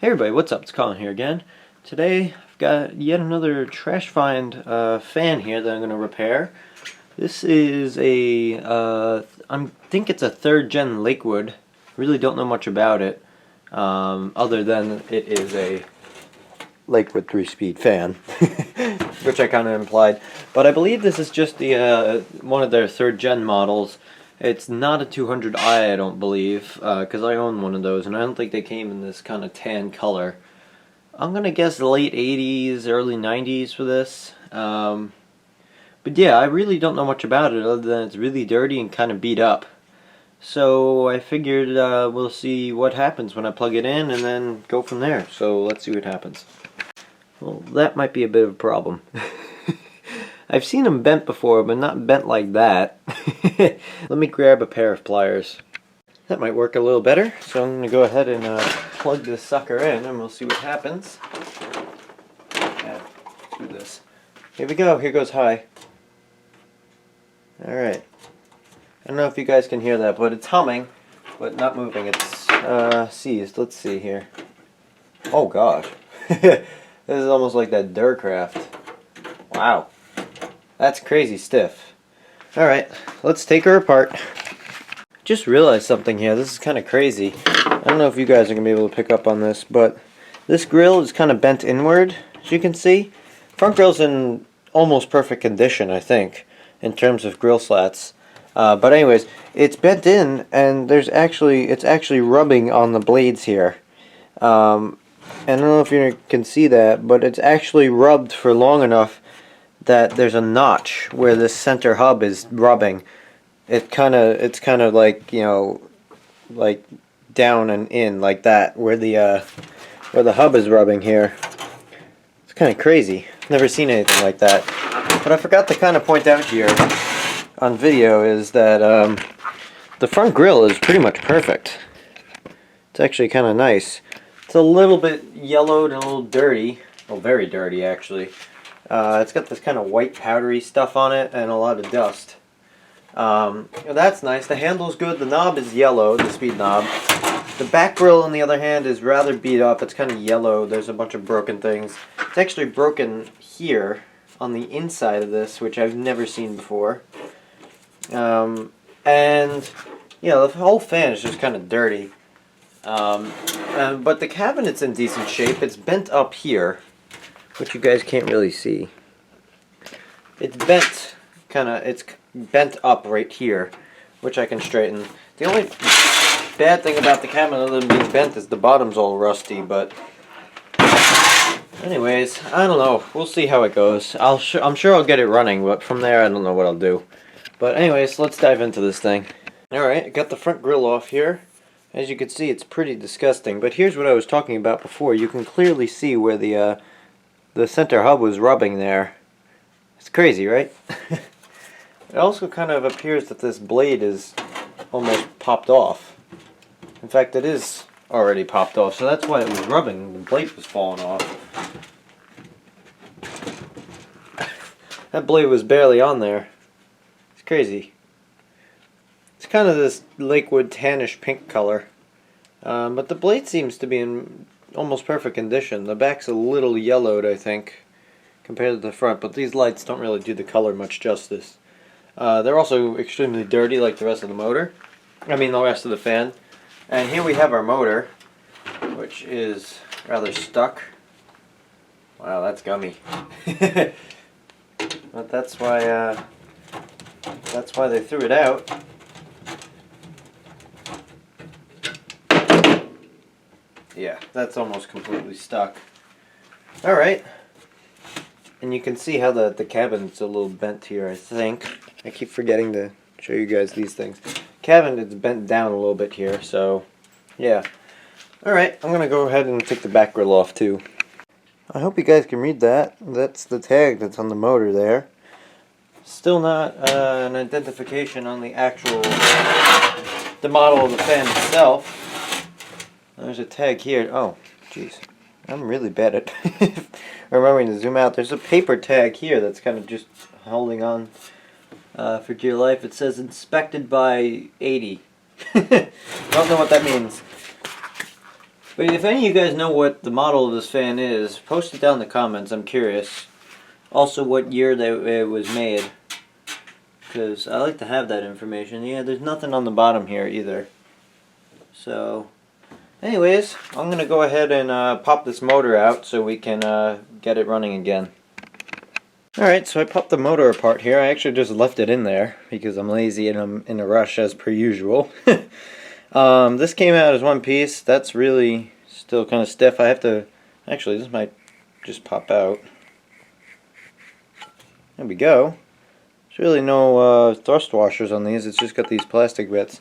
Hey everybody, what's up? It's Colin here again. Today I've got yet another Trashfind fan here that I'm going to repair. This is I think it's a 3rd gen Lakewood. Really don't know much about it, other than it is a Lakewood 3-speed fan, which I kind of implied. But I believe this is just the one of their 3rd gen models. It's not a 200i, I don't believe, because I own one of those, and I don't think they came in this kind of tan color. I'm going to guess late 80s, early 90s for this. But yeah, I really don't know much about it other than it's really dirty and kind of beat up. So I figured we'll see what happens when I plug it in and then go from there. So let's see what happens. Well, that might be a bit of a problem. I've seen them bent before, but not bent like that. Let me grab a pair of pliers. That might work a little better, so I'm going to go ahead and plug this sucker in and we'll see what happens. Yeah, do this. Here we go, here goes high. Alright. I don't know if you guys can hear that, but it's humming, but not moving. It's seized. Let's see here. Oh gosh. This is almost like that Durcraft. Wow. That's crazy stiff. Alright, let's take her apart. Just realized something here. This is kind of crazy. I don't know if you guys are going to be able to pick up on this, but this grill is kind of bent inward, as you can see. Front grill's in almost perfect condition, I think, in terms of grill slats. But anyways, it's bent in, and it's actually rubbing on the blades here. I don't know if you can see that, but it's actually rubbed for long enough that there's a notch where this center hub is rubbing. It's kind of like, you know, like down and in like that, where the hub is rubbing here. It's kind of crazy. Never seen anything like that. But I forgot to kind of point out here on video is that the front grille is pretty much perfect. It's actually kind of nice. It's a little bit yellowed and a little dirty. Well, very dirty actually. It's got this kind of white powdery stuff on it and a lot of dust. That's nice. The handle's good. The knob is yellow, the speed knob. The back grille, on the other hand, is rather beat up. It's kind of yellow. There's a bunch of broken things. It's actually broken here on the inside of this, which I've never seen before. And yeah, the whole fan is just kind of dirty. But the cabinet's in decent shape. It's bent up here, which you guys can't really see. It's bent, it's bent up right here, which I can straighten. The only bad thing about the cabinet other than being bent is the bottom's all rusty, but anyways, I don't know. We'll see how it goes. I'm sure I'll get it running, but from there I don't know what I'll do. But anyways, let's dive into this thing. Alright, I got the front grille off here. As you can see, it's pretty disgusting, but here's what I was talking about before. You can clearly see where the center hub was rubbing there. It's crazy, right? It also kind of appears that this blade is almost popped off. In fact, it is already popped off, so that's why it was rubbing. The blade was falling off. That blade was barely on there. It's crazy. It's kind of this Lakewood tannish pink color. But the blade seems to be in almost perfect condition. The back's a little yellowed, I think, compared to the front, but these lights don't really do the color much justice. They're also extremely dirty like the rest of the motor. I mean the rest of the fan. And here we have our motor, which is rather stuck. Wow, that's gummy. But that's why they threw it out. Yeah, that's almost completely stuck. Alright. And you can see how the cabinet's a little bent here, I think. I keep forgetting to show you guys these things. Cabinet is bent down a little bit here, so yeah. Alright, I'm going to go ahead and take the back grill off too. I hope you guys can read that. That's the tag that's on the motor there. Still not an identification on the model of the fan itself. There's a tag here. Oh, jeez. I'm really bad at remembering to zoom out. There's a paper tag here that's kind of just holding on for dear life. It says inspected by 80. Don't know what that means. But if any of you guys know what the model of this fan is, post it down in the comments. I'm curious. Also, what year it was made, because I like to have that information. Yeah, there's nothing on the bottom here either. So, anyways, I'm going to go ahead and pop this motor out so we can get it running again. Alright, so I popped the motor apart here. I actually just left it in there because I'm lazy and I'm in a rush as per usual. This came out as one piece. That's really still kind of stiff. I have to... Actually, this might just pop out. There we go. There's really no thrust washers on these. It's just got these plastic bits.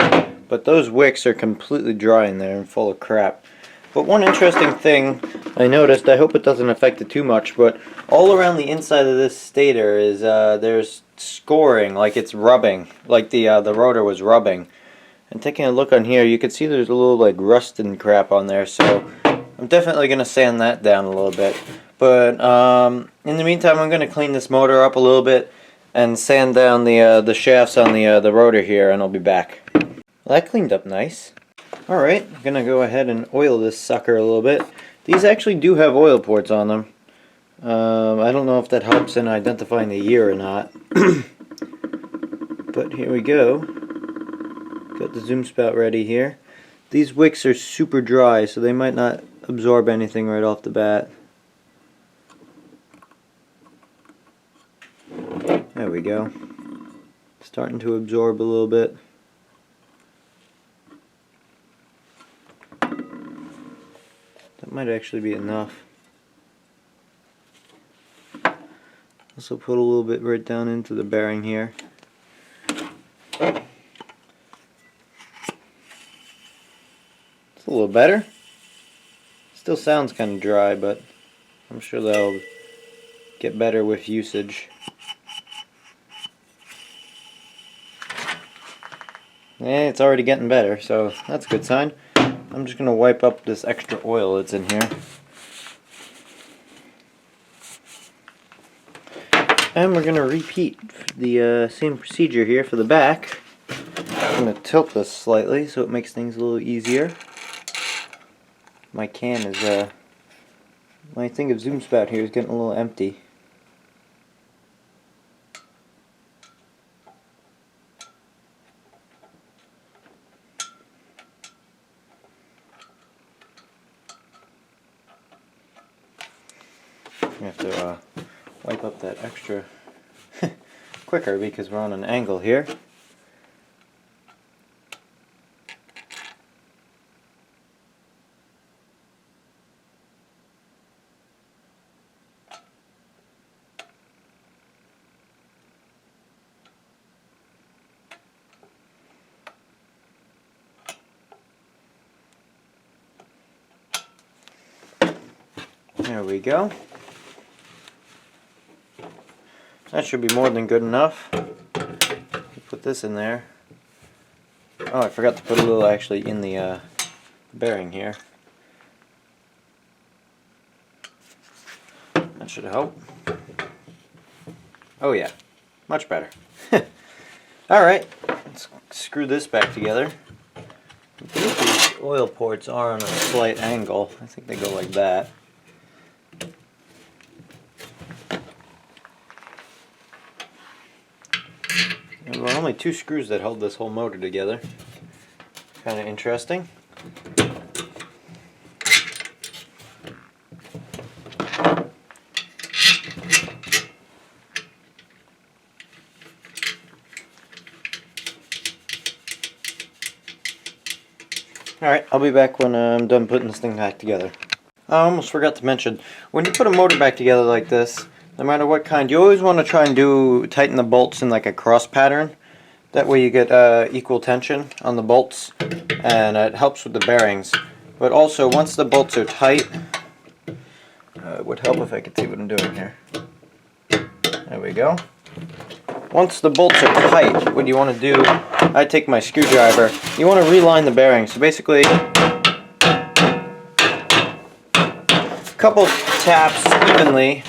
But those wicks are completely dry in there and full of crap. But one interesting thing I noticed, I hope it doesn't affect it too much, but all around the inside of this stator is there's scoring, like it's rubbing, like the rotor was rubbing. And taking a look on here, you can see there's a little like rust and crap on there, so I'm definitely going to sand that down a little bit. But in the meantime, I'm going to clean this motor up a little bit and sand down the shafts on the rotor here, and I'll be back. Well, that cleaned up nice. Alright, I'm going to go ahead and oil this sucker a little bit. These actually do have oil ports on them. I don't know if that helps in identifying the year or not. But here we go. Got the zoom spout ready here. These wicks are super dry, so they might not absorb anything right off the bat. There we go. Starting to absorb a little bit. That might actually be enough. Also put a little bit right down into the bearing here. It's a little better. Still sounds kind of dry, but I'm sure that'll get better with usage. Yeah, it's already getting better, so that's a good sign. I'm just going to wipe up this extra oil that's in here. And we're going to repeat the same procedure here for the back. I'm going to tilt this slightly so it makes things a little easier. My can is, my thing of zoom spout here is getting a little empty. We have to wipe up that extra quicker because we're on an angle here. There we go. That should be more than good enough. Put this in there. Oh, I forgot to put a little actually in the bearing here. That should help. Oh yeah, much better. Alright, let's screw this back together. I think these oil ports are on a slight angle. I think they go like that. There were only 2 screws that held this whole motor together. Kind of interesting. Alright, I'll be back when I'm done putting this thing back together. I almost forgot to mention, when you put a motor back together like this, no matter what kind, you always want to try and tighten the bolts in like a cross pattern. That way you get equal tension on the bolts, and it helps with the bearings. But also, once the bolts are tight, it would help if I could see what I'm doing here. There we go. Once the bolts are tight, what you want to do, I take my screwdriver, you want to reline the bearings. So basically, a couple taps evenly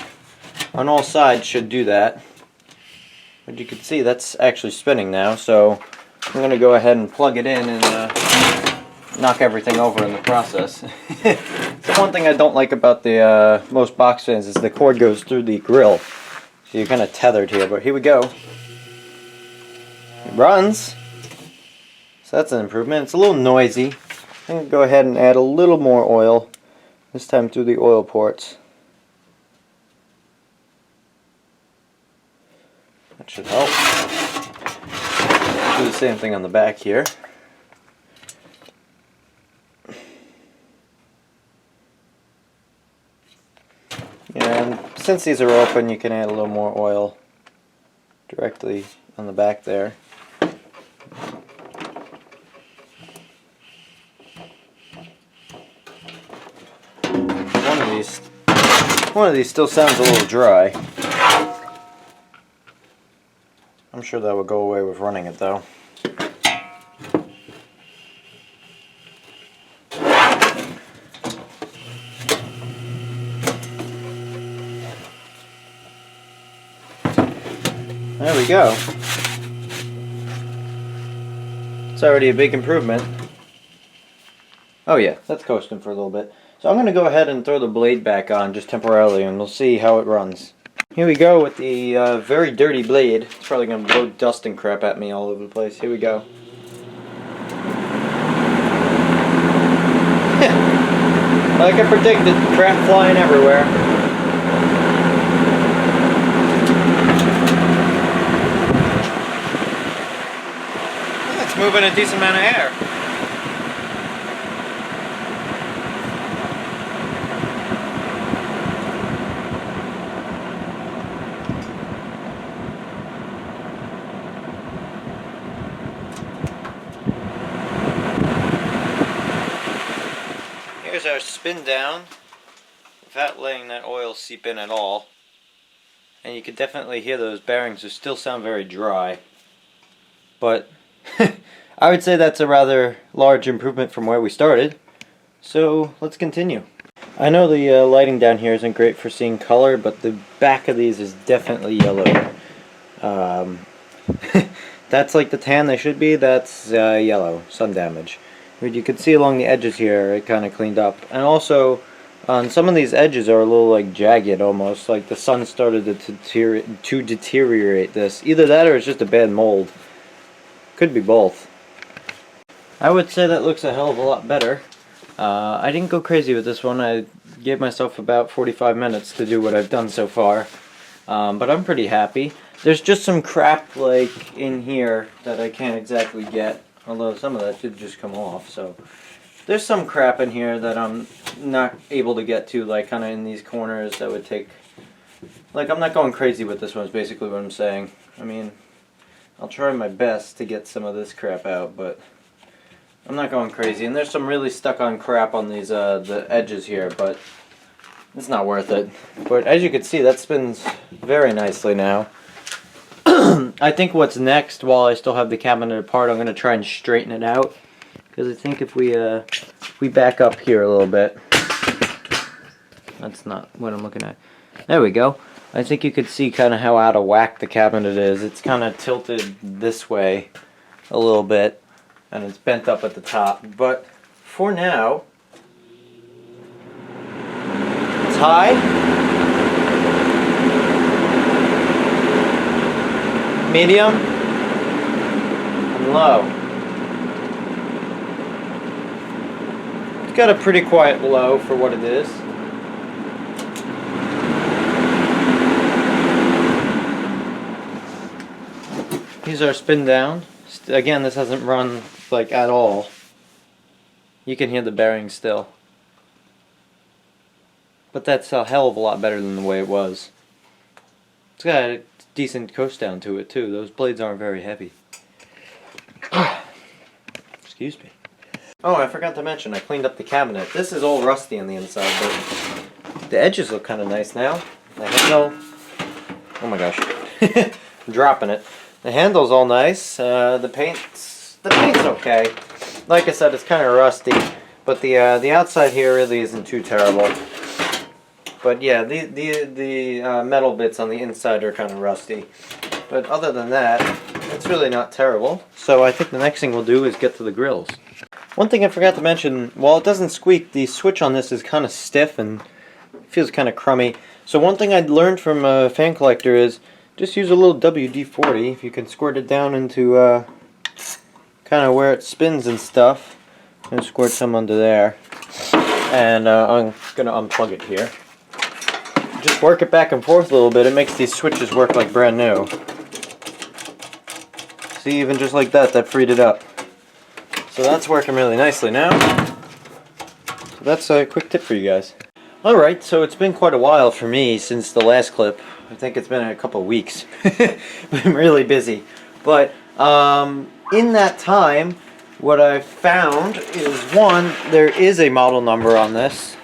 on all sides should do that. But you can see that's actually spinning now, so I'm going to go ahead and plug it in and knock everything over in the process. The one thing I don't like about the most box fans is the cord goes through the grill. So you're kind of tethered here, but here we go. It runs. So that's an improvement. It's a little noisy. I'm going to go ahead and add a little more oil, this time through the oil ports. That should help. Do the same thing on the back here. And since these are open, you can add a little more oil directly on the back there. One of these still sounds a little dry. I'm sure that will go away with running it though. There we go. It's already a big improvement. Oh yeah, that's coasting for a little bit. So I'm going to go ahead and throw the blade back on just temporarily and we'll see how it runs. Here we go with the very dirty blade. It's probably going to blow dust and crap at me all over the place. Here we go. Like I predicted, crap flying everywhere. It's moving a decent amount of air. Here's our spin down without letting that oil seep in at all. And you can definitely hear those bearings still sound very dry. But I would say that's a rather large improvement from where we started. So let's continue. I know the lighting down here isn't great for seeing color, but the back of these is definitely yellow. That's like the tan they should be. That's yellow, sun damage. But you can see along the edges here, it kind of cleaned up. And also, on some of these edges are a little like jagged almost, like the sun started to deteriorate this. Either that or it's just a bad mold. Could be both. I would say that looks a hell of a lot better. I didn't go crazy with this one. I gave myself about 45 minutes to do what I've done so far. But I'm pretty happy. There's just some crap like in here that I can't exactly get. Although some of that did just come off, so there's some crap in here that I'm not able to get to, like kind of in these corners that would take, like I'm not going crazy with this one is basically what I'm saying. I mean, I'll try my best to get some of this crap out, but I'm not going crazy. And there's some really stuck on crap on these the edges here, but it's not worth it. But as you can see, that spins very nicely now. I think what's next, while I still have the cabinet apart, I'm going to try and straighten it out. Because I think if we back up here a little bit. That's not what I'm looking at. There we go. I think you could see kind of how out of whack the cabinet is. It's kind of tilted this way a little bit. And it's bent up at the top. But for now, it's high. Medium and low. It's got a pretty quiet low for what it is. These are spin down. Again, this hasn't run like at all. You can hear the bearings still. But that's a hell of a lot better than the way it was. It's got a decent coast down to it too. Those blades aren't very heavy. Excuse me. Oh, I forgot to mention, I cleaned up the cabinet. This is all rusty on the inside, but the edges look kind of nice now. The handle, oh my gosh, I'm dropping it. The handle's all nice. The paint's okay. Like I said, it's kind of rusty, but the outside here really isn't too terrible. But yeah, the metal bits on the inside are kind of rusty. But other than that, it's really not terrible. So I think the next thing we'll do is get to the grills. One thing I forgot to mention, while it doesn't squeak, the switch on this is kind of stiff and feels kind of crummy. So one thing I learned from a fan collector is just use a little WD-40. If you can squirt it down into kind of where it spins and stuff, and squirt some under there. And I'm going to unplug it here. Just work it back and forth a little bit. It makes these switches work like brand new. See, even just like that, that freed it up. So that's working really nicely now. So that's a quick tip for you guys. Alright, so it's been quite a while for me since the last clip. I think it's been a couple of weeks. I'm really busy. But in that time, what I've found is, one, there is a model number on this,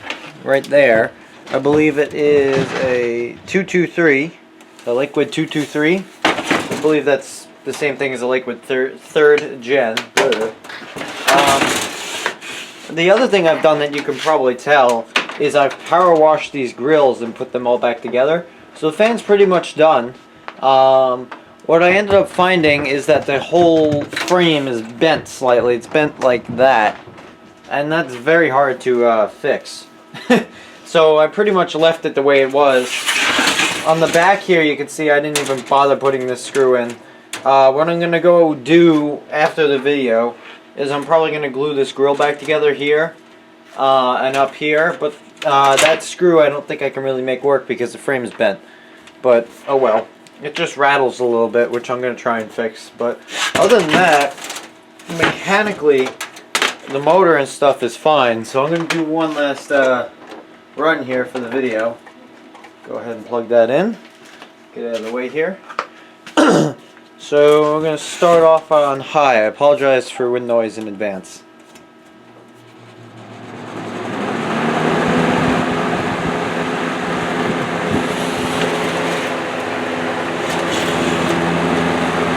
right there. I believe it is a 223, a Lakewood 223. I believe that's the same thing as a Lakewood third gen. The other thing I've done that you can probably tell is I've power washed these grills and put them all back together. So the fan's pretty much done. What I ended up finding is that the whole frame is bent slightly. It's bent like that. And that's very hard to fix. So I pretty much left it the way it was. On the back here you can see I didn't even bother putting this screw in. What I'm going to go do after the video is I'm probably going to glue this grill back together here and up here. But that screw I don't think I can really make work because the frame is bent. But oh well. It just rattles a little bit, which I'm going to try and fix. But other than that, mechanically, the motor and stuff is fine. So I'm going to do one last run here for the video. Go ahead and plug that in. Get out of the way here. So we're going to start off on high. I apologize for wind noise in advance.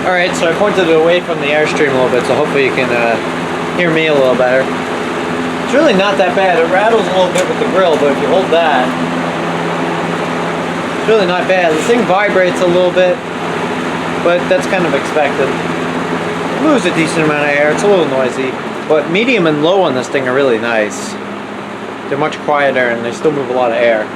Alright, so I pointed it away from the airstream a little bit, so hopefully you can hear me a little better. It's really not that bad. It rattles a little bit with the grill, but if you hold that, it's really not bad. The thing vibrates a little bit, but that's kind of expected. It moves a decent amount of air. It's a little noisy, but medium and low on this thing are really nice. They're much quieter and they still move a lot of air.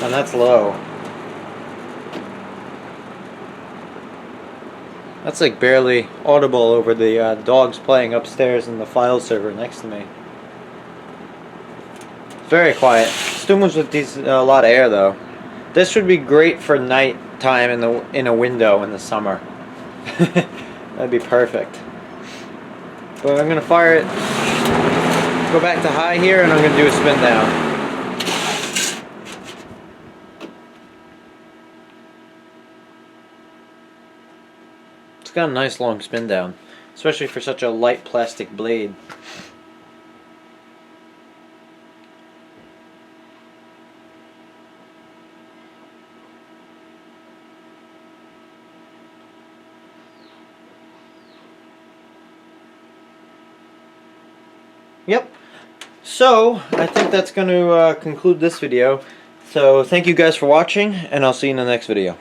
And that's low. That's like barely audible over the dogs playing upstairs in the file server next to me. Very quiet. Still moves with a lot of air though. This would be great for night time in a window in the summer. That'd be perfect. But I'm gonna fire it, go back to high here, and I'm gonna do a spin down. It's got a nice long spin down, especially for such a light plastic blade. Yep. So, I think that's going to conclude this video. So, thank you guys for watching, and I'll see you in the next video.